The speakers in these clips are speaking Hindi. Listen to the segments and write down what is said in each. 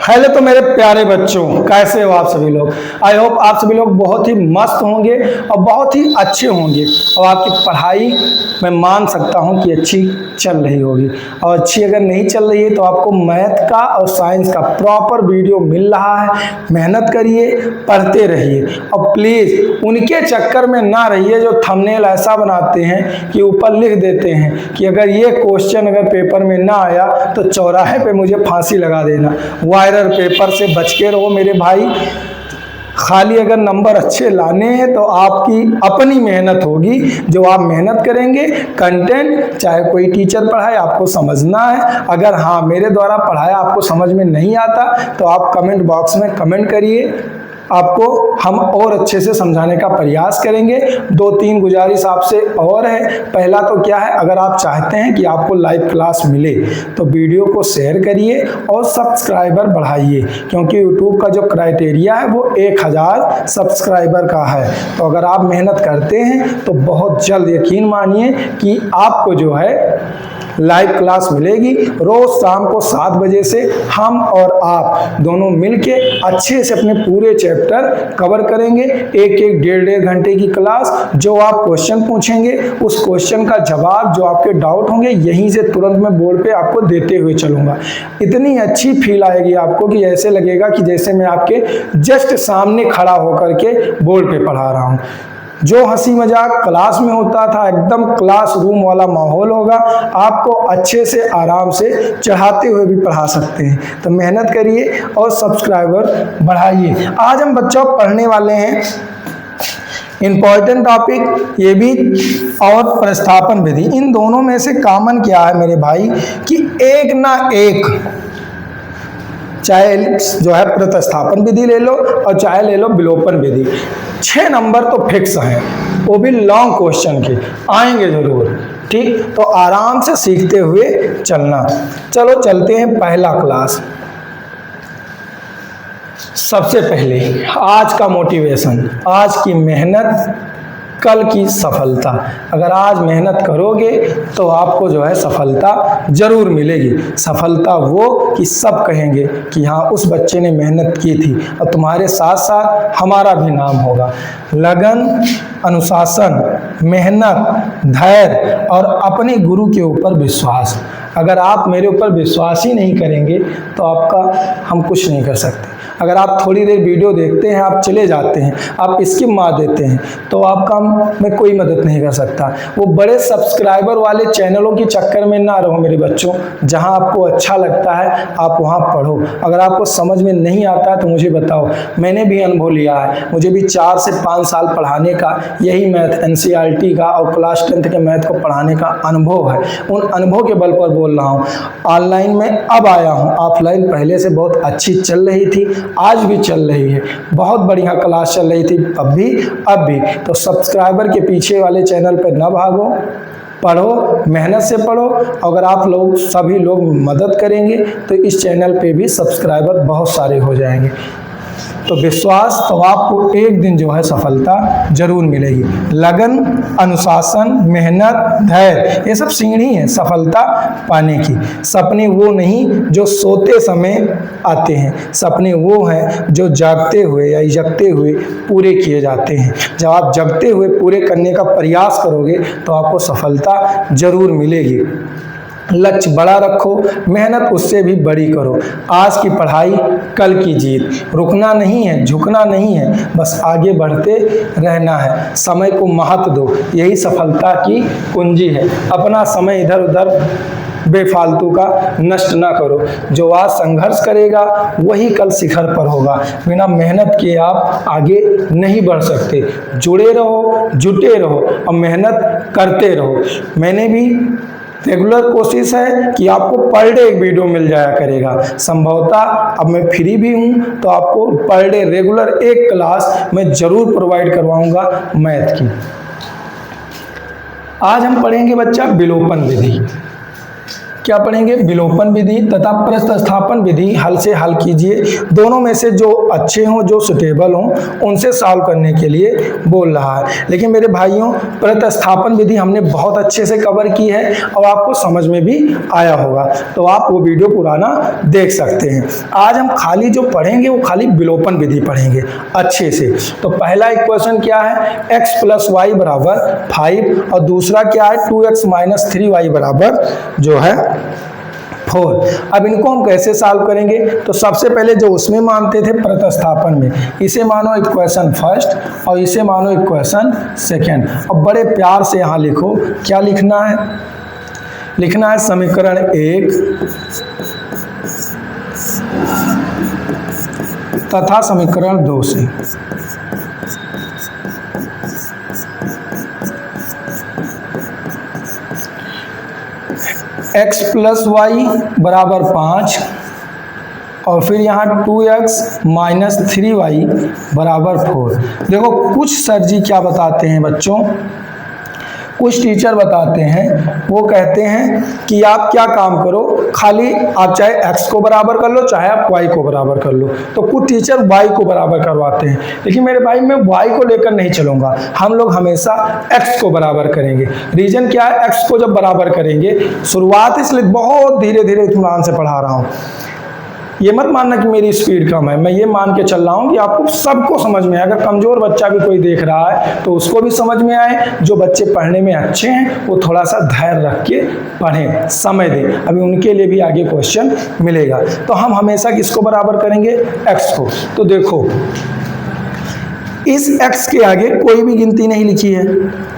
हेलो तो मेरे प्यारे बच्चों, कैसे हो आप सभी लोग। आई होप आप सभी लोग बहुत ही मस्त होंगे और बहुत ही अच्छे होंगे और आपकी पढ़ाई मैं मान सकता हूं कि अच्छी चल रही होगी। और अच्छी अगर नहीं चल रही है तो आपको मैथ का और साइंस का प्रॉपर वीडियो मिल रहा है। मेहनत करिए, पढ़ते रहिए और प्लीज़ उनके चक्कर में ना रहिए जो थंबनेल ऐसा बनाते हैं कि ऊपर लिख देते हैं कि अगर ये क्वेश्चन अगर पेपर में ना आया तो चौराहे पे मुझे फांसी लगा देना। वायरल पेपर से बच के रहो मेरे भाई। खाली अगर नंबर अच्छे लाने हैं तो आपकी अपनी मेहनत होगी, जो आप मेहनत करेंगे। कंटेंट चाहे कोई टीचर पढ़ाए आपको समझना है। अगर हाँ मेरे द्वारा पढ़ाया आपको समझ में नहीं आता तो आप कमेंट बॉक्स में कमेंट करिए, आपको हम और अच्छे से समझाने का प्रयास करेंगे। 2-3 गुजारिश आपसे और है। पहला तो क्या है, अगर आप चाहते हैं कि आपको लाइव क्लास मिले तो वीडियो को शेयर करिए और सब्सक्राइबर बढ़ाइए, क्योंकि यूट्यूब का जो क्राइटेरिया है वो 1000 सब्सक्राइबर का है। तो अगर आप मेहनत करते हैं तो बहुत जल्द यकीन मानिए कि आपको जो है लाइव क्लास मिलेगी। रोज शाम को 7 बजे से हम और आप दोनों मिलके अच्छे से अपने पूरे चैप्टर कवर करेंगे। एक 1-1.5 घंटे की क्लास। जो आप क्वेश्चन पूछेंगे उस क्वेश्चन का जवाब, जो आपके डाउट होंगे, यहीं से तुरंत मैं बोर्ड पे आपको देते हुए चलूंगा। इतनी अच्छी फील आएगी आपको कि ऐसे लगेगा कि जैसे मैं आपके जस्ट सामने खड़ा होकर के बोर्ड पे पढ़ा रहा हूँ। जो हंसी मजाक क्लास में होता था एकदम क्लासरूम वाला माहौल होगा। आपको अच्छे से आराम से चढ़ाते हुए भी पढ़ा सकते हैं। तो मेहनत करिए और सब्सक्राइबर बढ़ाइए। आज हम बच्चों पढ़ने वाले हैं इम्पॉर्टेंट टॉपिक ये भी और प्रतिस्थापन विधि। इन दोनों में से कॉमन क्या है मेरे भाई कि एक ना एक, चाहे जो है प्रतिस्थापन विधि ले लो और चाहे ले लो विलोपन विधि, 6 नंबर तो फिक्स हैं, वो भी लॉन्ग क्वेश्चन के आएंगे जरूर। ठीक, तो आराम से सीखते हुए चलना। चलो चलते हैं पहला क्लास। सबसे पहले आज का मोटिवेशन, आज की मेहनत कल की सफलता। अगर आज मेहनत करोगे तो आपको जो है सफलता जरूर मिलेगी। सफलता वो कि सब कहेंगे कि हाँ उस बच्चे ने मेहनत की थी, और तुम्हारे साथ साथ हमारा भी नाम होगा। लगन, अनुशासन, मेहनत, धैर्य और अपने गुरु के ऊपर विश्वास। अगर आप मेरे ऊपर विश्वास ही नहीं करेंगे तो आपका हम कुछ नहीं कर सकते। अगर आप थोड़ी देर वीडियो देखते हैं, आप चले जाते हैं, आप स्किप मार देते हैं, तो आपका मैं कोई मदद नहीं कर सकता। वो बड़े सब्सक्राइबर वाले चैनलों के चक्कर में ना रहो मेरे बच्चों। जहां आपको अच्छा लगता है आप वहां पढ़ो। अगर आपको समझ में नहीं आता तो मुझे बताओ, मैंने भी अनुभव लिया है। मुझे भी 4 से 5 साल पढ़ाने का, यही मैथ NCERT का और क्लास 10th के मैथ को पढ़ाने का अनुभव है। उन अनुभव के बल पर बोल रहा हूँ। ऑनलाइन में अब आया हूँ, ऑफलाइन पहले से बहुत अच्छी चल रही थी, आज भी चल रही है। बहुत बढ़िया क्लास चल रही थी अब भी। तो सब्सक्राइबर के पीछे वाले चैनल पर ना भागो, पढ़ो, मेहनत से पढ़ो। अगर आप लोग सभी लोग मदद करेंगे तो इस चैनल पे भी सब्सक्राइबर बहुत सारे हो जाएंगे। तो विश्वास, तो आपको एक दिन जो है सफलता जरूर मिलेगी। लगन, अनुशासन, मेहनत, धैर्य, ये सब सीढ़ी है सफलता पाने की। सपने वो नहीं जो सोते समय आते हैं, सपने वो हैं जो जागते हुए या जगते हुए पूरे किए जाते हैं। जब आप जगते हुए पूरे करने का प्रयास करोगे तो आपको सफलता जरूर मिलेगी। लक्ष्य बड़ा रखो, मेहनत उससे भी बड़ी करो। आज की पढ़ाई कल की जीत। रुकना नहीं है, झुकना नहीं है, बस आगे बढ़ते रहना है। समय को महत्व दो, यही सफलता की कुंजी है। अपना समय इधर उधर बेफालतू का नष्ट ना करो। जो आज संघर्ष करेगा वही कल शिखर पर होगा। बिना मेहनत के आप आगे नहीं बढ़ सकते। जुड़े रहो, जुटे रहो और मेहनत करते रहो। मैंने भी रेगुलर कोशिश है कि आपको पर डे एक वीडियो मिल जाया करेगा। संभवतः अब मैं फ्री भी हूँ तो आपको पर डे रेगुलर एक क्लास मैं जरूर प्रोवाइड करवाऊंगा मैथ की। आज हम पढ़ेंगे बच्चा विलोपन विधि। क्या पढ़ेंगे, विलोपन विधि तथा प्रतिस्थापन विधि हल से हल कीजिए। दोनों में से जो अच्छे हों, जो सुटेबल हों, उनसे सॉल्व करने के लिए बोल रहा है। लेकिन मेरे भाइयों, प्रतिस्थापन विधि हमने बहुत अच्छे से कवर की है और आपको समझ में भी आया होगा, तो आप वो वीडियो पुराना देख सकते हैं। आज हम खाली जो पढ़ेंगे वो खाली विलोपन विधि पढ़ेंगे अच्छे से। तो पहला इक्वेशन क्या है, x प्लस वाई बराबर 5 और दूसरा क्या है 2x माइनस 3y बराबर जो है 4। अब इनको हम कैसे सॉल्व करेंगे, तो सबसे पहले जो उसमें मानते थे प्रतिस्थापन में, इसे मानो इक्वेशन फर्स्ट और इसे मानो इक्वेशन सेकेंड। अब बड़े प्यार से यहाँ लिखो, क्या लिखना है, लिखना है समीकरण 1 तथा समीकरण 2 से। x प्लस वाई बराबर 5 और फिर यहाँ 2x माइनस 3y बराबर 4। देखो कुछ सर जी क्या बताते हैं बच्चों, कुछ टीचर बताते हैं, वो कहते हैं कि आप क्या काम करो, खाली आप चाहे x को बराबर कर लो, चाहे आप y को बराबर कर लो। तो कुछ टीचर y को बराबर करवाते हैं, लेकिन मेरे भाई मैं y को लेकर नहीं चलूंगा, हम लोग हमेशा x को बराबर करेंगे। रीजन क्या है, x को जब बराबर करेंगे, शुरुआत इसलिए बहुत धीरे धीरे इत्मीनान से पढ़ा रहा हूँ, ये मत मानना कि मेरी स्पीड कम है, मैं ये मान के चल रहा हूँ कि आपको सबको समझ में आए। अगर कमज़ोर बच्चा भी कोई देख रहा है तो उसको भी समझ में आए। जो बच्चे पढ़ने में अच्छे हैं वो थोड़ा सा धैर्य रख के पढ़ें, समय दें, अभी उनके लिए भी आगे क्वेश्चन मिलेगा। तो हम हमेशा किसको बराबर करेंगे, x को। तो देखो इस x के आगे कोई भी गिनती नहीं लिखी है,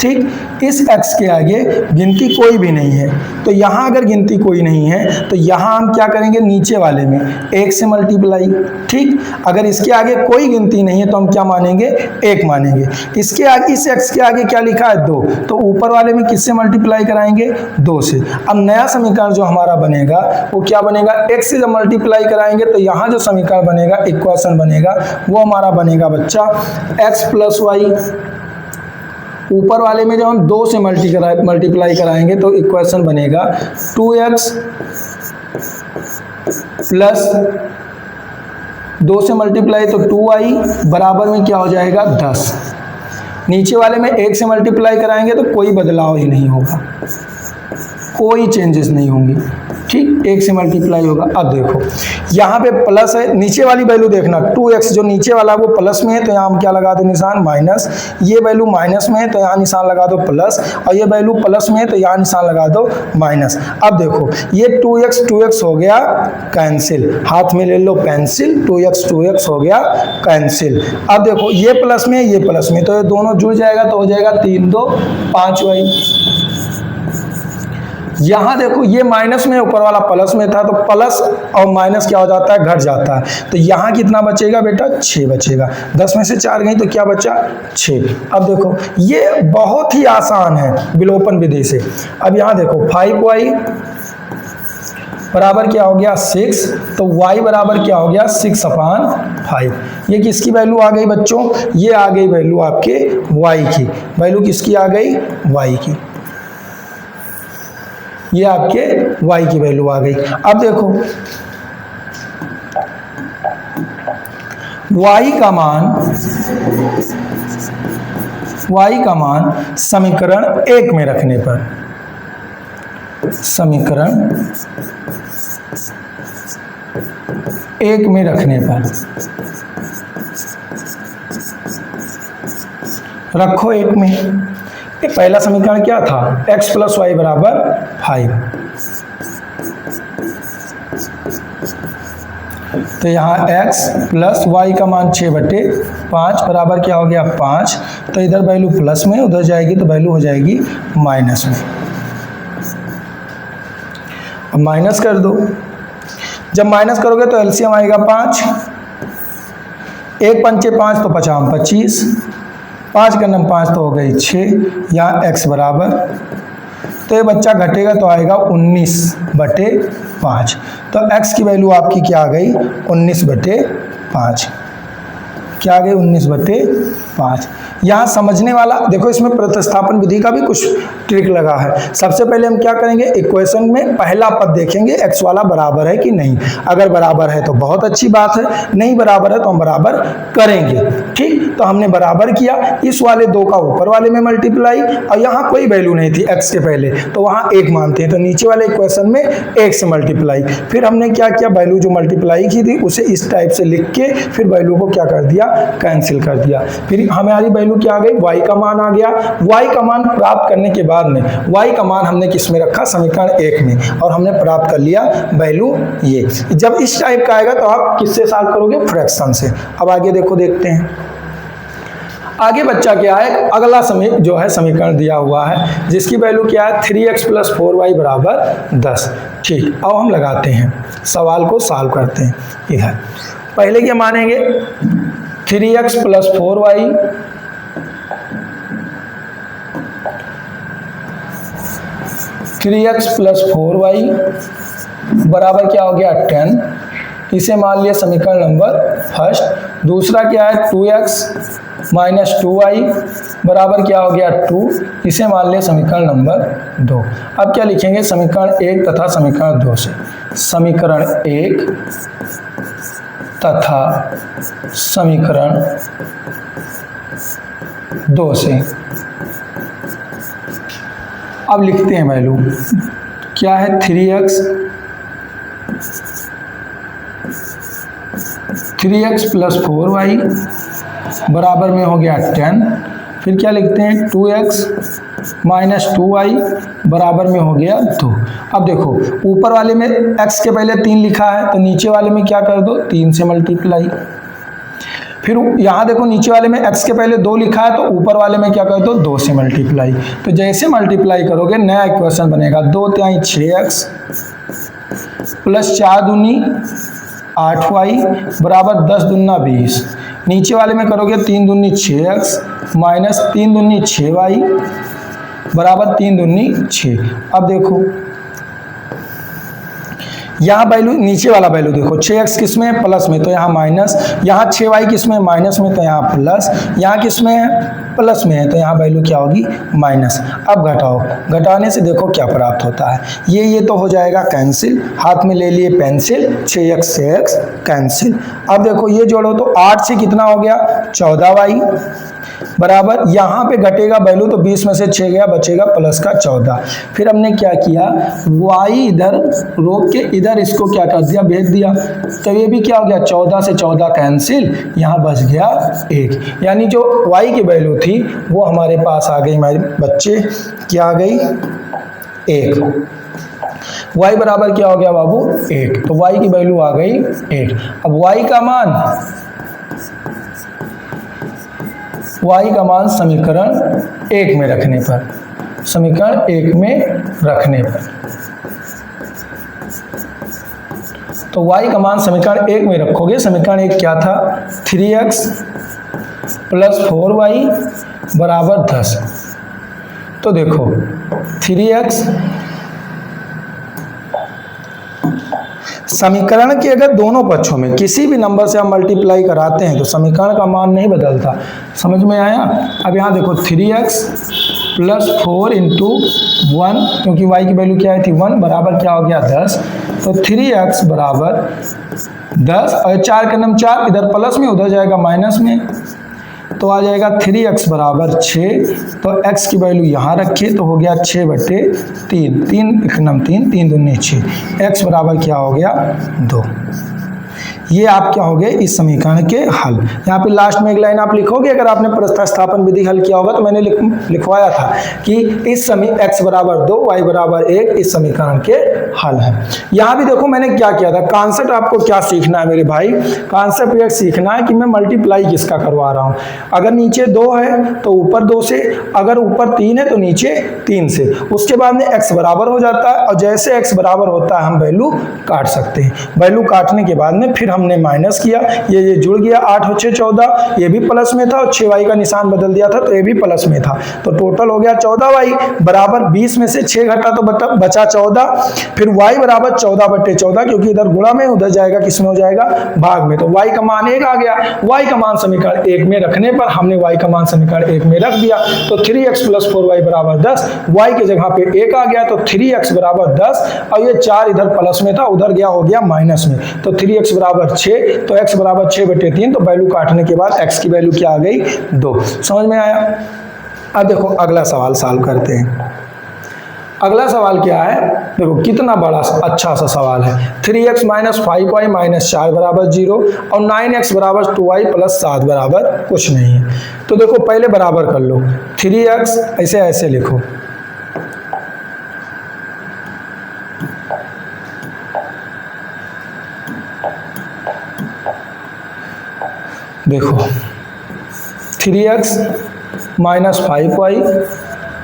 ठीक, इस x के आगे गिनती कोई भी नहीं है। तो यहाँ अगर गिनती कोई नहीं है तो यहाँ हम क्या करेंगे, नीचे वाले में 1 से मल्टीप्लाई, ठीक। अगर इसके आगे कोई गिनती नहीं है तो हम क्या मानेंगे, 1 मानेंगे। इसके आगे, इस x के आगे क्या लिखा है, 2, तो ऊपर वाले में किससे मल्टीप्लाई कराएंगे, 2 से। अब नया समीकरण जो हमारा बनेगा वो क्या बनेगा, x से जब मल्टीप्लाई कराएंगे तो यहाँ जो समीकरण बनेगा, इक्वेशन बनेगा, वो हमारा बनेगा बच्चा x प्लस वाई। ऊपर वाले में जब हम 2 से मल्टीप्लाई कराएंगे तो इक्वेशन बनेगा 2x प्लस 2 से मल्टीप्लाई तो 2y बराबर में क्या हो जाएगा, 10। नीचे वाले में 1 से मल्टीप्लाई कराएंगे तो कोई बदलाव ही नहीं होगा, कोई चेंजेस नहीं होंगी, ठीक, 1 से मल्टीप्लाई होगा। अब देखो यहाँ पे प्लस है, नीचे वाली वैल्यू देखना, 2x जो नीचे वाला वो प्लस में है तो यहाँ हम क्या लगा दो, निशान माइनस। ये वैल्यू माइनस में है तो यहाँ निशान लगा दो प्लस, और ये वैल्यू प्लस में है तो यहाँ निशान लगा दो माइनस। अब देखो ये 2x हो गया कैंसिल, हाथ में ले लो पेंसिल, 2x हो गया कैंसिल। अब देखो ये प्लस में, ये प्लस में, तो ये दोनों जुड़ जाएगा तो हो जाएगा 3 2 5y। यहाँ देखो ये माइनस में, ऊपर वाला प्लस में था, तो प्लस और माइनस क्या हो जाता है, घट जाता है। तो यहाँ कितना बचेगा बेटा, 6 बचेगा। 10 में से 4 गई तो क्या बचा, 6। अब देखो ये बहुत ही आसान है विलोपन विधि से। अब यहाँ देखो 5y बराबर क्या हो गया, 6, तो y बराबर क्या हो गया, 6/5। ये किसकी वैल्यू आ गई बच्चों, ये आ गई वैल्यू आपके y की। वैल्यू किसकी आ गई, y की। ये आपके y की वैल्यू आ गई। अब देखो y का मान समीकरण 1 में रखने पर, समीकरण 1 में रखने पर रखो 1 में। ये पहला समीकरण क्या था, x प्लस वाई बराबर 5। तो यहाँ x प्लस वाई का मान 6/5 बराबर क्या हो गया, 5। तो इधर वैल्यू प्लस में, उधर जाएगी तो वैल्यू हो जाएगी माइनस में। अब माइनस कर दो, जब माइनस करोगे तो एलसीएम आएगा 5, 1 पंचे 5 तो 5 25, 5 का नम 5 तो हो गई 6। यहाँ x बराबर, तो ये बच्चा घटेगा तो आएगा 19/5। तो x की वैल्यू आपकी क्या आ गई, 19/5। क्या आ गई, 19/5। यहाँ समझने वाला देखो, इसमें प्रतिस्थापन विधि का भी कुछ ट्रिक लगा है। सबसे पहले हम क्या करेंगे, इक्वेशन में पहला पद देखेंगे x वाला बराबर है कि नहीं। अगर बराबर है तो बहुत अच्छी बात है, नहीं बराबर है तो हम बराबर करेंगे। ठीक, तो हमने बराबर किया, इस वाले 2 का ऊपर वाले में मल्टीप्लाई, और यहाँ कोई वैल्यू नहीं थी x के पहले तो वहाँ 1 मानते हैं, तो नीचे वाले इक्वेशन में 1 से मल्टीप्लाई। फिर हमने क्या किया, वैल्यू जो मल्टीप्लाई की थी उसे इस टाइप से लिख के फिर वैल्यू को क्या कर दिया, कैंसिल कर दिया। फिर हमारी वैल्यू क्या आ गई, y का मान आ गया। y का मान प्राप्त करने के बाद में y का मान हमने किस में रखा, समीकरण 1 में, और हमने प्राप्त कर लिया वैल्यू ये। जब इस टाइप का आएगा तो आप किससे सॉल्व करोगे, फ्रैक्शन से। अब आगे देखो, देखते हैं आगे बच्चा क्या है। अगला जो है समीकरण दिया हुआ है जिसकी वैल्यू क्या है, 3x + 4y = 10। ठीक, अब हम लगाते हैं, सवाल को सॉल्व करते हैं। इधर पहले क्या मानेंगे, 3x + 4y बराबर क्या हो गया, 10। इसे मान लिया समीकरण नंबर फर्स्ट। दूसरा क्या है, 2x - 2y बराबर क्या हो गया, 2। इसे मान लिया समीकरण नंबर 2। अब क्या लिखेंगे, समीकरण 1 तथा समीकरण 2 से, समीकरण 1 तथा समीकरण 2 से। अब लिखते हैं वैल्यू क्या है, 3x + 4y बराबर में हो गया 10। फिर क्या लिखते हैं, 2x - 2y बराबर में हो गया 2। अब देखो, ऊपर वाले में x के पहले 3 लिखा है तो नीचे वाले में क्या कर दो, 3 से मल्टीप्लाई। फिर यहाँ देखो, नीचे वाले में x के पहले 2 लिखा है तो ऊपर वाले में क्या कर दो, 2 से मल्टीप्लाई। तो जैसे मल्टीप्लाई करोगे नया इक्वेशन बनेगा, 2 × 3 = 6x + 4 दूनी 8y बराबर 10 दूना 20। नीचे वाले में करोगे 3 दूनी 6x - 3 दूनी 6y बराबर 3 दूनी 6। अब देखो यहाँ वैल्यू, नीचे वाला वैल्यू देखो, 6x किस में है, प्लस में, तो यहाँ माइनस। यहाँ 6y किस में है, माइनस में, तो यहाँ प्लस। यहाँ किस में है, प्लस में है, तो यहाँ वैल्यू क्या होगी, माइनस। अब घटाओ, घटाने से देखो क्या प्राप्त होता है, ये तो हो जाएगा कैंसिल। हाथ में ले लिए पेंसिल, 6x से x कैंसिल। अब देखो ये जोड़ो तो 8 से कितना हो गया, 14y बराबर, यहाँ पे घटेगा वैल्यू तो 20 में से 6 गया, बचेगा प्लस का 14। फिर हमने क्या किया, y इधर रोक के इधर इसको क्या कर दिया, भेज दिया, तो ये भी क्या हो गया, 14 से 14 कैंसिल, यहाँ बच गया 1। यानी जो y की वैल्यू थी वो हमारे पास आ गई, हमारे बच्चे क्या आ गई, 1। y बराबर क्या हो गया बाबू, 1। तो y की वैल्यू आ गई 1। अब y का मान समीकरण 1 में रखने पर, समीकरण 1 में रखने पर, तो y का मान समीकरण 1 में रखोगे। समीकरण 1 क्या था, 3x + 4y बराबर 10। तो देखो 3x समीकरण के अगर दोनों पक्षों में किसी भी नंबर से हम मल्टीप्लाई कराते हैं तो समीकरण का मान नहीं बदलता। समझ में आया। अब यहाँ देखो 3x + 4 × 1, क्योंकि y की वैल्यू क्या आई थी 1, बराबर क्या हो गया 10। तो 3x बराबर 10 और 4 का नम 4, इधर प्लस में उधर जाएगा माइनस में, तो आ जाएगा 3x बराबर 6। तो x की वैल्यू यहाँ रखे तो हो गया 6/3, 3 एक नम 3, 3 दूनी 6, x बराबर क्या हो गया 2। ये आप क्या हो गए इस समीकरण के हल। यहाँ पे लास्ट में एक लाइन आप लिखोगे, अगर आपने प्रतिस्थापन विधि हल किया होगा तो मैंने लिखवाया था कि इस x बराबर 2 y बराबर 1 इस समीकरण के हल है। यहाँ भी देखो मैंने क्या किया था, कॉन्सेप्ट आपको क्या सीखना है मेरे भाई, कॉन्सेप्ट ये सीखना है कि मैं मल्टीप्लाई किसका करवा रहा हूँ। अगर नीचे 2 है तो ऊपर 2 से, अगर ऊपर 3 है तो नीचे 3 से, उसके बाद में x बराबर हो जाता है और जैसे x बराबर होता है हम वैल्यू काट सकते हैं। वैल्यू काटने के बाद में फिर हमने माइनस किया, ये जुड़ गया, 8 और 6 14, ये भी प्लस में था और 6y का निशान बदल दिया था तो ये भी प्लस में था, तो टोटल हो गया 14y बराबर 20 में से 6 घटा तो बचा 14, फिर y बराबर 14/14, क्योंकि इधर गुणा में उधर जाएगा किसमें हो जाएगा भाग में, तो y का मान 1 आ गया। y का मान समीकरण 1 में रखने पर हमने y का मान समीकरण 1 में रख दिया, तो 3x + 4y बराबर 10, y की जगह पे 1 आ गया तो 3x बराबर 10, और ये 4 इधर प्लस में था उधर गया हो गया माइनस में, तो 3x बराबर 6, तो x बराबर 6/3, तो वैल्यू काटने के बाद x की वैल्यू क्या आ गई 2। समझ में आया? अब देखो अगला सवाल सॉल्व करते हैं। अगला सवाल क्या है, देखो कितना बड़ा अच्छा सा सवाल है। 3x - 5y - 4 बराबर 0 और 9x बराबर 2y + 7 बराबर कुछ नहीं है। तो देखो पहले बराबर कर लो, 3x ऐसे ऐसे लिखो, देखो 3x - 5y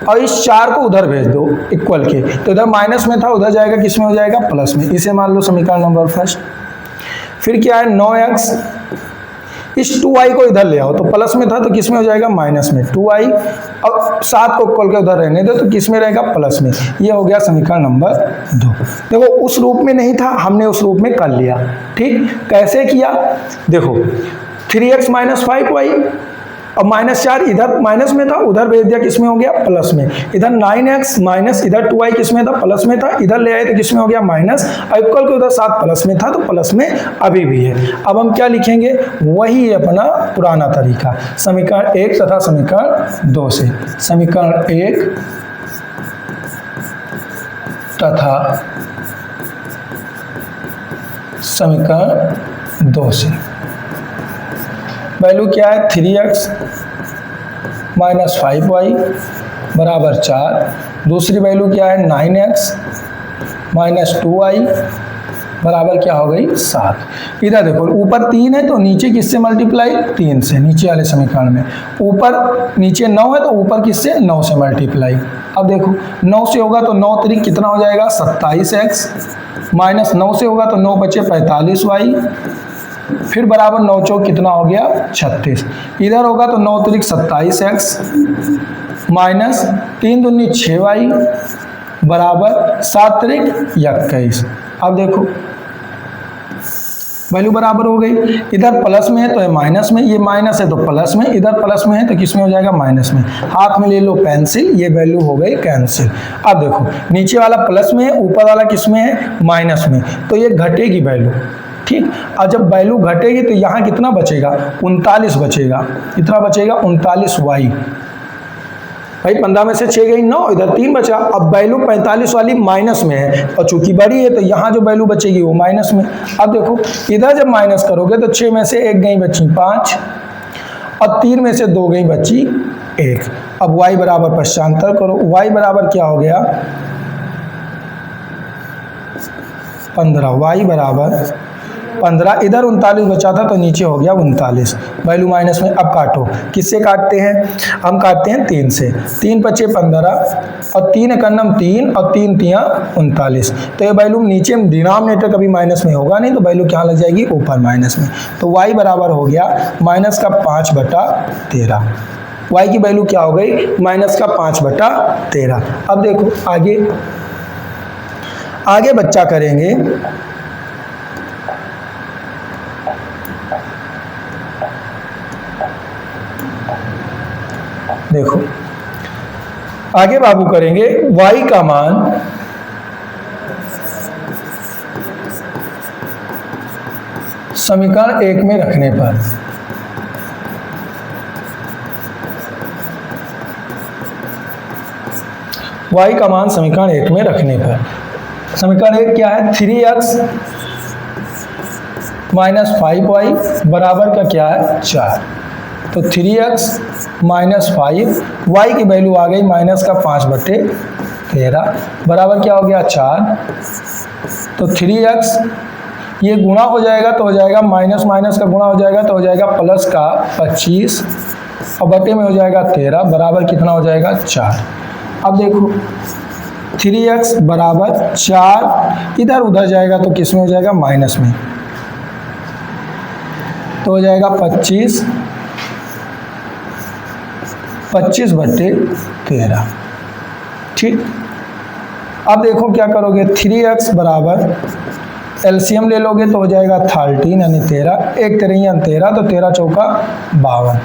और इस 4 को उधर भेज दो इक्वल के, तो इधर माइनस में था उधर जाएगा किस में हो जाएगा प्लस में, इसे मान लो समीकरण नंबर फर्स्ट। फिर क्या है 9x, इस 2y को इधर ले आओ, तो प्लस में था तो किस में हो जाएगा माइनस में 2y, और 7 को इक्वल के उधर रहने दो तो किस में रहेगा प्लस में, ये हो गया समीकरण नंबर 2। देखो उस रूप में नहीं था, हमने उस रूप में कर लिया। ठीक, कैसे किया, देखो 3x - 5y और -4 इधर माइनस में था उधर भेज दिया किस में हो गया प्लस में, इधर 9x माइनस इधर 2y किस में था प्लस में था, इधर ले आए तो किस में हो गया माइनस, और इक्वल के उधर 7 प्लस में था तो प्लस में अभी भी है। अब हम क्या लिखेंगे, वही है अपना पुराना तरीका, समीकरण 1 तथा समीकरण 2 से, समीकरण 1 तथा समीकरण 2 से वैल्यू क्या है 3x - 5y बराबर 4, दूसरी वैल्यू क्या है 9x - 2y बराबर क्या हो गई 7। इधर देखो ऊपर 3 है तो नीचे किससे मल्टीप्लाई 3 से, नीचे वाले समीकरण में ऊपर नीचे 9 है तो ऊपर किससे 9 से मल्टीप्लाई। अब देखो 9 से होगा तो 9 त्रिक कितना हो जाएगा 27x, माइनस 9 से होगा तो 9 बचे 45y, फिर बराबर 9 चौक कितना हो गया 36, इधर होगा तो 9 त्रिक 27x माइनस 3 दूनी 6y बराबर 7 त्रिक 21। अब देखो वैल्यू बराबर हो गई, इधर प्लस में है तो ये माइनस में, ये माइनस है तो प्लस में, इधर प्लस में है तो किस में हो जाएगा माइनस में, हाथ में ले लो पेंसिल, ये वैल्यू हो गई कैंसिल। अब देखो नीचे वाला प्लस में है ऊपर वाला किस में है माइनस में, तो ये घटेगी वैल्यू। ठीक, और जब वैल्यू घटेगी तो यहाँ कितना बचेगा 39 बचेगा, कितना बचेगा 39y, भाई 15 में से 6 गई 9, इधर 3 बचा। अब वैल्यू 45 वाली माइनस में है और चूंकि बड़ी है तो यहाँ जो वैल्यू बचेगी वो माइनस में। अब देखो इधर जब माइनस करोगे तो 6 में से 1 गई बची 5 और 3 में से 2 गई बची 1। अब y बराबर पश्चांतर करो, y बराबर क्या हो गया 15, y बराबर 15, इधर 39 बचा था तो नीचे हो गया 39, वैल्यू माइनस में। अब काटो, किससे काटते हैं हम, काटते हैं 3 से, 3 बचे 15 और 3 एकन्नम 3 और 3 तियां 39, तो ये वैल्यू नीचे डिनोमिनेटर कभी माइनस में होगा नहीं तो वैल्यू क्या लग जाएगी ऊपर माइनस में, तो y बराबर हो गया माइनस का 5/13, y की वैल्यू क्या हो गई माइनस का 5/13। अब देखो आगे बच्चा करेंगे, देखो आगे बाबू करेंगे y का मान समीकरण 1 में रखने पर y का मान समीकरण 1 में रखने पर, समीकरण 1 क्या है 3x - 5y बराबर का क्या है 4, तो 3x - 5, y की वैल्यू आ गई माइनस का 5/13 बराबर क्या हो गया 4, तो 3x ये गुणा हो जाएगा तो हो जाएगा माइनस माइनस का गुणा हो जाएगा तो हो जाएगा प्लस का 25 और बटे में हो जाएगा 13 बराबर कितना हो जाएगा 4। अब देखो 3x बराबर 4, इधर उधर जाएगा तो किस में हो जाएगा माइनस में, तो हो जाएगा 25/13। ठीक, अब देखो क्या करोगे, 3x बराबर एलसीएम ले लोगे तो हो जाएगा 13 यानी 13, एक 13 13, तो 13 चौका 52,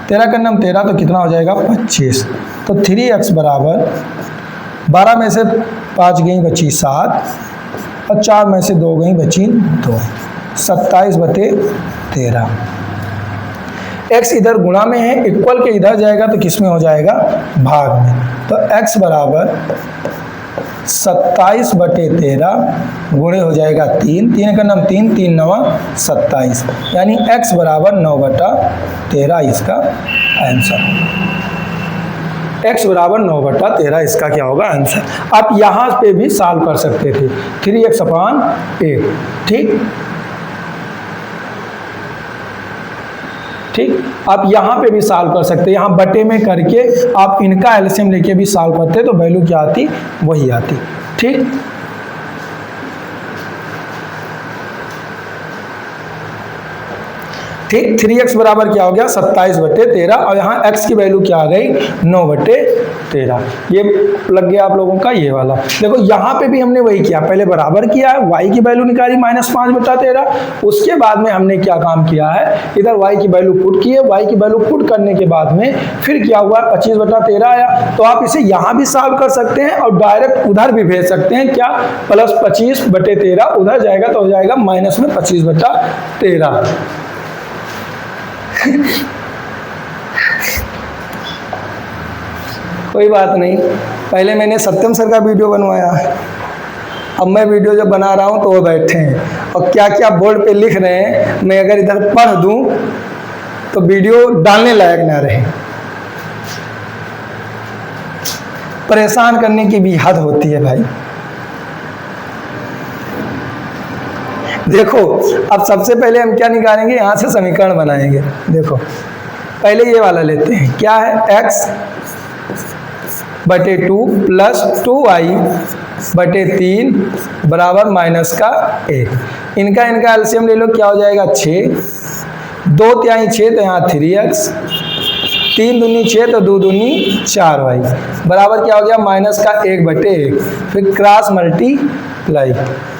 13 का नाम 13 तो कितना हो जाएगा 25। तो 3x बराबर 12 में से 5 गई बची 7 और 4 में से 2 गई बची 2, 27/13। x इधर गुणा में है, इक्वल के इधर जाएगा तो किस में हो जाएगा, भाग में। तो x बराबर 27/13 गुणे हो जाएगा 3, 3 का नाम 3, 3 9 27, यानी x बराबर 9/13 इसका आंसर। x बराबर 9/13 इसका क्या होगा आंसर। आप यहाँ पे भी सॉल्व कर सकते थे, 3x/8। ठीक, आप यहाँ पे भी सॉल्व कर सकते हैं, यहाँ बटे में करके आप इनका एलसीएम लेके भी सॉल्व करते तो वैल्यू क्या आती, वही आती। ठीक, ठीक, 3x बराबर क्या हो गया 27/13 और यहाँ x की वैल्यू क्या आ गई 9/13। ये लग गया आप लोगों का ये वाला। देखो यहाँ पे भी हमने वही किया, पहले बराबर किया है, y की वैल्यू निकाली -5/13, उसके बाद में हमने क्या काम किया है, इधर y की वैल्यू पुट की है, y की वैल्यू पुट करने के बाद में फिर क्या हुआ 25/13 आया। तो आप इसे यहाँ भी सॉल्व कर सकते हैं और डायरेक्ट उधर भी भेज सकते हैं, क्या +25/13 उधर जाएगा तो हो जाएगा माइनस में 25/13। कोई बात नहीं, पहले मैंने सत्यम सर का वीडियो बनवाया, अब मैं वीडियो जब बना रहा हूँ तो वो बैठे हैं और क्या क्या बोर्ड पे लिख रहे हैं, मैं अगर इधर पढ़ दूँ तो वीडियो डालने लायक ना रहे। परेशान करने की भी हद होती है भाई। देखो अब सबसे पहले हम क्या निकालेंगे, यहाँ से समीकरण बनाएंगे। देखो पहले ये वाला लेते हैं, क्या है x/2 + 2y/3 बराबर -1। इनका एलसीएम ले लो, क्या हो जाएगा 6, 2 तिहाई 6 तो यहाँ 3x, 3 दूनी 6 तो 2 दूनी 4y बराबर क्या हो गया -1/1। फिर क्रॉस मल्टीप्लाई,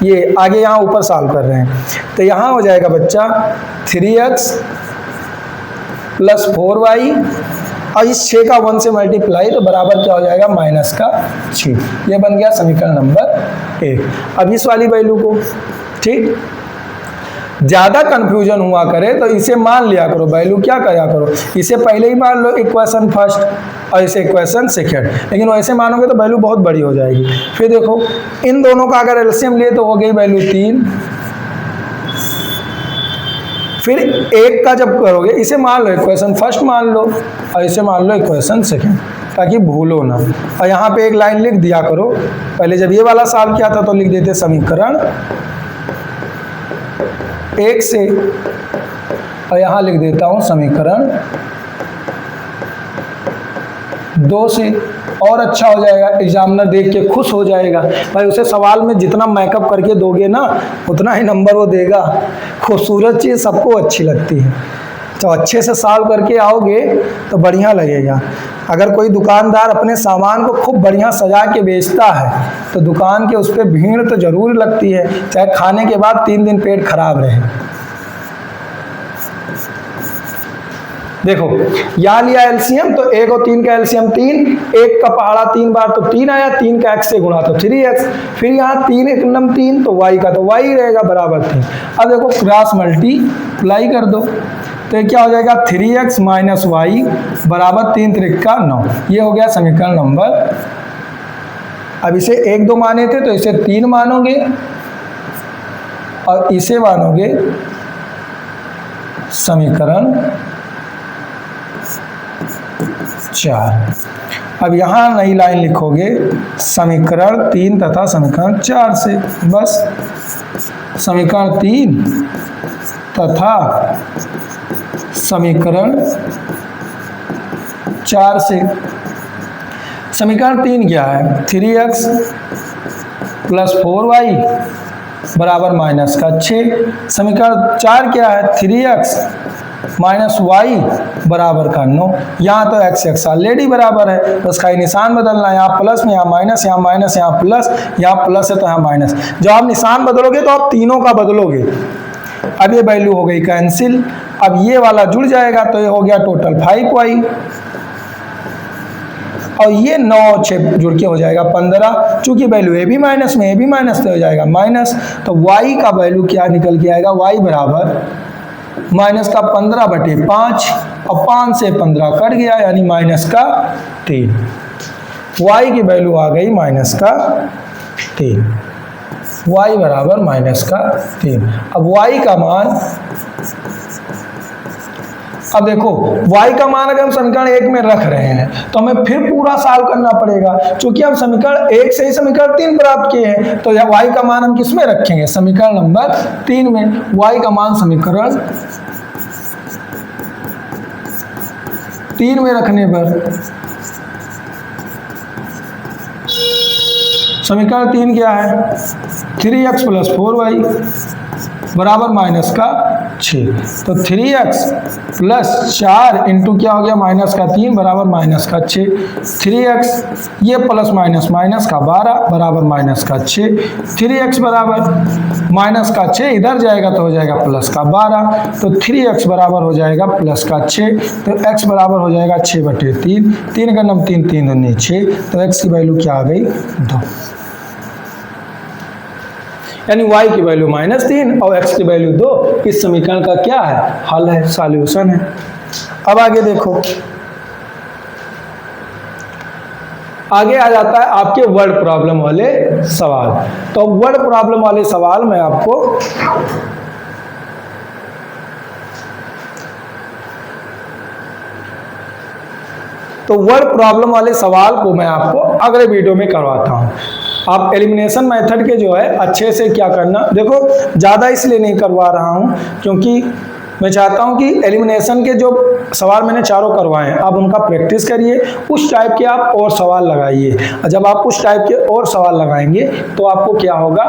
ये आगे यहाँ ऊपर सॉल्व कर रहे हैं तो यहाँ हो जाएगा बच्चा 3x + 4y और इस 6 का 1 से मल्टीप्लाई तो बराबर क्या हो जाएगा -6। ये बन गया समीकरण नंबर 1। अब इस वाली वैल्यू को, ठीक, ज़्यादा कंफ्यूजन हुआ करे तो इसे मान लिया करो, वैल्यू क्या करा करो, इसे पहले ही मान लो इक्वेशन फर्स्ट और इसे इक्वेशन सेकेंड, लेकिन वैसे मानोगे तो वैल्यू बहुत बड़ी हो जाएगी। फिर देखो इन दोनों का अगर एलसीएम लिए तो हो गई वैल्यू 3, फिर एक का जब करोगे इसे मान लो इक्वेशन फर्स्ट मान लो और इसे मान लो इक्वेशन सेकेंड, ताकि भूलो ना। और यहाँ पे एक लाइन लिख दिया करो, पहले जब ये वाला सॉल्व किया था तो लिख देते समीकरण 1 से, और यहाँ लिख देता हूँ समीकरण 2 से, और अच्छा हो जाएगा, एग्जामिनर देख के खुश हो जाएगा भाई। उसे सवाल में जितना मेकअप करके दोगे ना उतना ही नंबर वो देगा। खूबसूरत चीज़ सबको अच्छी लगती है, तो अच्छे से सॉल्व करके आओगे तो बढ़िया लगेगा। अगर कोई दुकानदार अपने सामान को खूब बढ़िया सजा के बेचता है तो दुकान के उस पर भीड़ तो ज़रूर लगती है, चाहे खाने के बाद 3 दिन पेट खराब रहे। देखो यहाँ लिया एलसीएम तो 1 और 3 का एलसीएम 3, 1 का पहाड़ा 3 बार तो 3 आया, 3 का x से गुणा तो 3x, फिर यहाँ 3 1 नम 3 तो y का तो y ही रहेगा बराबर 3। अब देखो क्रॉस मल्टीप्लाई कर दो तो क्या हो जाएगा 3x - y बराबर 3 त्रिका 9। ये हो गया समीकरण नंबर। अब इसे 1 2 माने थे तो इसे 3 मानोगे और इसे मानोगे समीकरण 4। अब यहाँ नई लाइन लिखोगे समीकरण 3 तथा समीकरण 4 से, बस समीकरण 3 तथा समीकरण 4 से। समीकरण 3 क्या है 3x + 4y बराबर माइनस का 6। समीकरण 4 क्या है, 3x माइनस वाई बराबर का 9। यहाँ तो x ऑलरेडी बराबर है, तो इसका निशान बदलना है, यहाँ प्लस में यहाँ माइनस, यहाँ माइनस यहाँ प्लस, यहाँ प्लस है तो यहाँ माइनस। जब आप निशान बदलोगे तो आप तीनों का बदलोगे। अब ये वैल्यू हो गई कैंसिल, अब ये वाला जुड़ जाएगा तो ये हो गया टोटल 5y, और ये 9 और 6 जुड़ के हो जाएगा 15। चूंकि वैल्यू ए भी माइनस में, ए भी माइनस तो हो जाएगा माइनस, तो y का वैल्यू क्या निकल के आएगा, y बराबर माइनस का 15/5, और 5 से 15 कट गया यानी माइनस का 3। y की वैल्यू आ गई माइनस का 3, y बराबर माइनस का 3। अब y का मान, अब देखो y का मान अगर हम समीकरण 1 में रख रहे हैं तो हमें फिर पूरा सॉल्व करना पड़ेगा, क्योंकि हम समीकरण 1 से ही समीकरण 3 प्राप्त किए हैं। तो y का मान हम किस में रखेंगे, समीकरण नंबर 3 में। y का मान समीकरण 3 में रखने पर समीकरण 3 क्या है, 3x + 4y बराबर माइनस का 6। तो 3x + 4 इंटू क्या हो गया माइनस का 3 बराबर माइनस का 6। 3x ये प्लस माइनस माइनस का 12 बराबर माइनस का 6। 3x बराबर माइनस का 6 इधर जाएगा तो हो जाएगा प्लस का 12, तो 3x बराबर हो जाएगा प्लस का 6। तो x बराबर हो जाएगा 6/3, 3 का 9 3 3 दूनी 6, तो x की वैल्यू क्या आ गई 2, यानी y की वैल्यू -3 और x की वैल्यू 2। इस समीकरण का क्या है, हल है, सॉल्यूशन है। अब आगे देखो, आगे आ जाता है आपके वर्ड प्रॉब्लम वाले सवाल। तो वर्ड प्रॉब्लम वाले सवाल में आपको वर्ड प्रॉब्लम वाले सवाल को मैं आपको अगले वीडियो में करवाता हूँ। आप एलिमिनेशन मेथड के जो है अच्छे से क्या करना, देखो ज़्यादा इसलिए नहीं करवा रहा हूँ क्योंकि मैं चाहता हूँ कि एलिमिनेशन के जो सवाल मैंने चारों करवाए हैं आप उनका प्रैक्टिस करिए, उस टाइप के आप और सवाल लगाइए। जब आप उस टाइप के और सवाल लगाएंगे तो आपको क्या होगा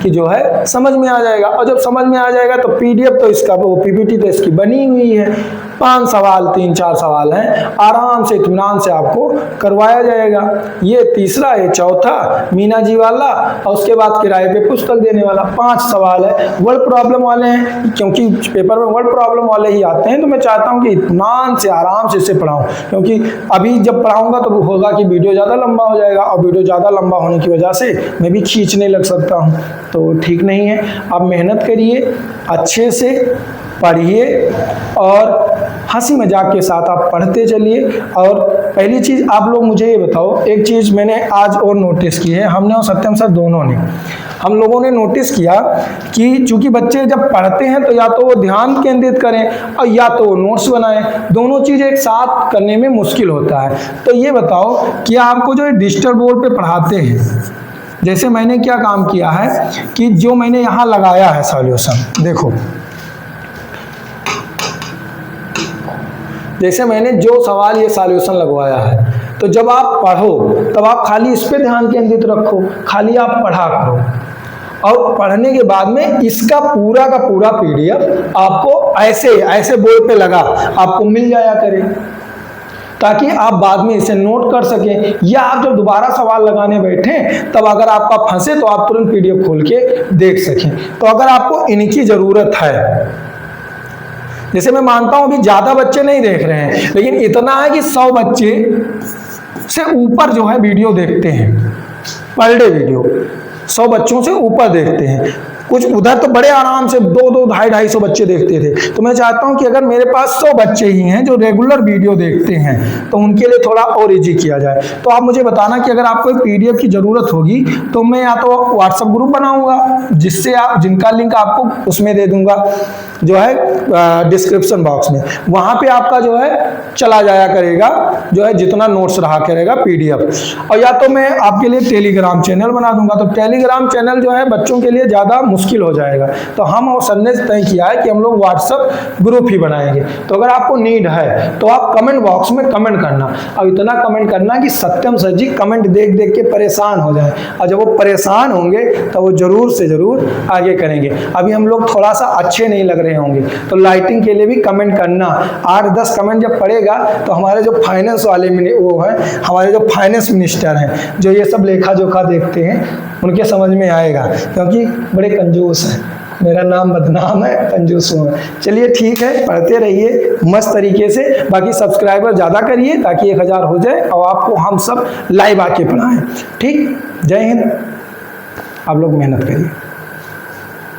कि जो है समझ में आ जाएगा, और जब समझ में आ जाएगा तो पीडीएफ तो इसका, वो पीपीटी तो इसकी बनी हुई है, 5 सवाल 3-4 सवाल हैं, आराम से इत्मीनान से आपको करवाया जाएगा। ये तीसरा, ये चौथा मीना जी वाला, और उसके बाद किराए पे पुस्तक देने वाला 5 सवाल है। वर्ड प्रॉब्लम वाले हैं क्योंकि पेपर में वर्ड प्रॉब्लम वाले ही आते हैं, तो मैं चाहता हूं कि इत्मीनान से आराम से इसे पढ़ाऊं, क्योंकि अभी जब पढ़ाऊंगा तो होगा कि वीडियो ज़्यादा लंबा हो जाएगा, और वीडियो ज़्यादा लंबा होने की वजह से मैं भी खींचने लग सकता हूं, तो ठीक नहीं है। आप मेहनत करिए, अच्छे से पढ़िए और हंसी मजाक के साथ आप पढ़ते चलिए। और पहली चीज़ आप लोग मुझे ये बताओ, एक चीज़ मैंने आज और नोटिस की है, हमने और सत्यम सर दोनों ने, हम लोगों ने नोटिस किया कि चूंकि बच्चे जब पढ़ते हैं तो या तो वो ध्यान केंद्रित करें और या तो वो नोट्स बनाएं, दोनों चीज़ एक साथ करने में मुश्किल होता है। तो ये बताओ कि आपको जो डिजिटल बोर्ड पे पढ़ाते हैं, जैसे मैंने क्या काम किया है कि जो मैंने यहाँ लगाया है सॉल्यूशन, देखो जैसे मैंने जो सवाल ये सॉल्यूशन लगवाया है, तो जब आप पढ़ो तब आप खाली इस पे ध्यान केंद्रित रखो, खाली आप पढ़ा करो, और पढ़ने के बाद में इसका पूरा का पूरा पीडीएफ आपको ऐसे बोर्ड पे लगा आपको मिल जाया करे, ताकि आप बाद में इसे नोट कर सकें, या आप जब दोबारा सवाल लगाने बैठे तब अगर आपका फंसे तो आप तुरंत पीडीएफ खोल के देख सकें। तो अगर आपको इनकी ज़रूरत है, जैसे मैं मानता हूं अभी ज़्यादा बच्चे नहीं देख रहे हैं, लेकिन इतना है कि 100 बच्चे से ऊपर जो है वीडियो देखते हैं, पर डे वीडियो 100 बच्चों से ऊपर देखते हैं। कुछ उधर तो बड़े आराम से 2-2, 250-250 बच्चे देखते थे। तो मैं चाहता हूं कि अगर मेरे पास 100 बच्चे ही हैं जो रेगुलर वीडियो देखते हैं तो उनके लिए थोड़ा और इजी किया जाए। तो आप मुझे बताना कि अगर आपको पीडीएफ की ज़रूरत होगी तो मैं या तो व्हाट्सएप ग्रुप बनाऊंगा, जिससे आप, जिनका लिंक आपको उसमें दे दूंगा जो है डिस्क्रिप्शन बॉक्स में, वहाँ पे आपका जो है चला जाया करेगा, जो है जितना नोट्स रहा करेगा पीडीएफ। और या तो मैं आपके लिए टेलीग्राम चैनल बना दूंगा, तो टेलीग्राम चैनल जो है बच्चों के लिए ज़्यादा मुश्किल हो जाएगा। तो हम और सर ने तय किया है कि हम लोग व्हाट्सएप ग्रुप ही बनाएंगे। तो अगर आपको नीड है तो आप कमेंट बॉक्स में कमेंट करना, और इतना कमेंट करना कि सत्यम सर जी कमेंट देख देख के परेशान हो जाए, और जब वो परेशान होंगे तो वो जरूर से जरूर आगे करेंगे। अभी हम लोग थोड़ा सा अच्छे नहीं लग रहे होंगे तो लाइटिंग के लिए भी कमेंट करना। 8-10 कमेंट जब पड़ेगा तो हमारे जो फाइनेंस वाले वो हैं, हमारे जो फाइनेंस मिनिस्टर हैं, जो ये सब लेखा जोखा देखते हैं, उनके समझ में आएगा, क्योंकि बड़े कंजूस हैं। मेरा नाम बदनाम है, कंजूस हूँ। चलिए ठीक है, पढ़ते रहिए मस्त तरीके से। बाकी सब्सक्राइबर ज़्यादा करिए ताकि 1000 हो जाए और आपको हम सब लाइव आके पढ़ाएं। ठीक, जय हिंद। आप लोग मेहनत करिए।